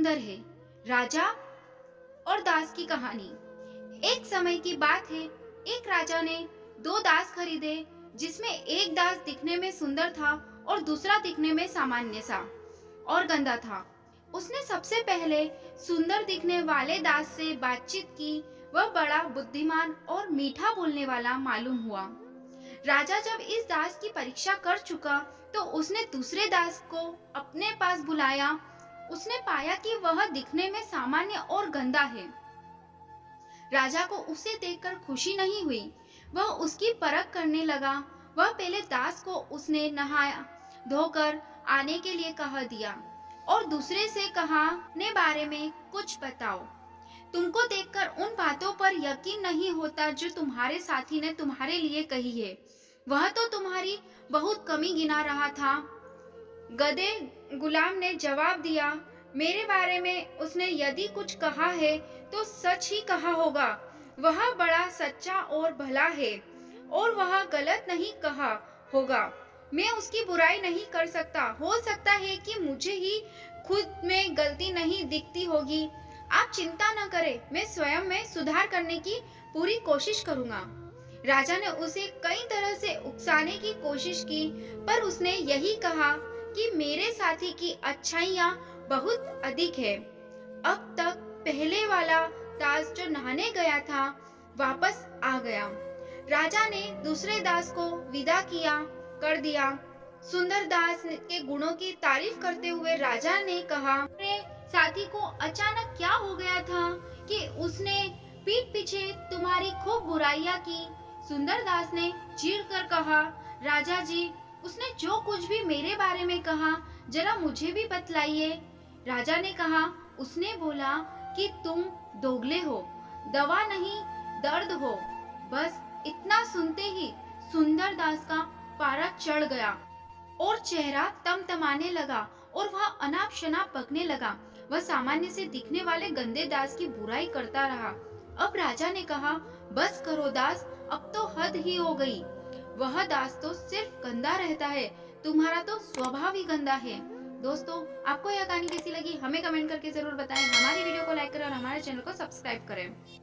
सुंदर है। राजा और दास की कहानी। एक समय की बात है, एक राजा ने दो दास खरीदे, जिसमें एक दास दिखने में सुंदर था और दूसरा दिखने में सामान्य सा और गंदा था। उसने सबसे पहले सुंदर दिखने वाले दास से बातचीत की। वह बड़ा बुद्धिमान और मीठा बोलने वाला मालूम हुआ। राजा जब इस दास की परीक्षा कर चुका, तो उसने दूसरे दास को अपने पास बुलाया। उसने पाया कि वह दिखने में सामान्य और गंदा है। राजा को उसे देखकर खुशी नहीं हुई। वह उसकी परख करने लगा। वह पहले दास को उसने नहाया धोकर आने के लिए कह दिया और दूसरे से कहा, अपने बारे में कुछ बताओ। तुमको देखकर उन बातों पर यकीन नहीं होता जो तुम्हारे साथी ने तुम्हारे लिए कही है। वह तो तुम्हारी बहुत कमी गिना रहा था। गधे गुलाम ने जवाब दिया, मेरे बारे में उसने यदि कुछ कहा है तो सच ही कहा होगा। वह बड़ा सच्चा और भला है और वह गलत नहीं कहा होगा। मैं उसकी बुराई नहीं कर सकता। हो सकता है कि मुझे ही खुद में गलती नहीं दिखती होगी। आप चिंता न करें, मैं स्वयं में सुधार करने की पूरी कोशिश करूंगा। राजा ने उसे कई तरह से उकसाने की कोशिश की, पर उसने यही कहा कि मेरे साथी की अच्छाइयाँ बहुत अधिक है। अब तक पहले वाला दास जो नहाने गया था वापस आ गया। राजा ने दूसरे दास को विदा कर दिया। सुंदर दास के गुणों की तारीफ करते हुए राजा ने कहा, मेरे साथी को अचानक क्या हो गया था कि उसने पीठ पीछे तुम्हारी खूब बुराइयां की। सुंदर दास ने चिढ़कर कहा, राजा जी, उसने जो कुछ भी मेरे बारे में कहा जरा मुझे भी बतलाइए। राजा ने कहा, उसने बोला कि तुम दोगले हो, दवा नहीं दर्द हो। बस इतना सुनते ही सुंदर दास का पारा चढ़ गया और चेहरा तमतमाने लगा और वह अनाप शनाप बकने लगा। वह सामान्य से दिखने वाले गंदे दास की बुराई करता रहा। अब राजा ने कहा, बस करो दास, अब तो हद ही हो गई। वह दास तो सिर्फ गंदा रहता है, तुम्हारा तो स्वभाव ही गंदा है। दोस्तों, आपको यह कहानी कैसी लगी हमें कमेंट करके जरूर बताएं। हमारी वीडियो को लाइक करें और हमारे चैनल को सब्सक्राइब करें।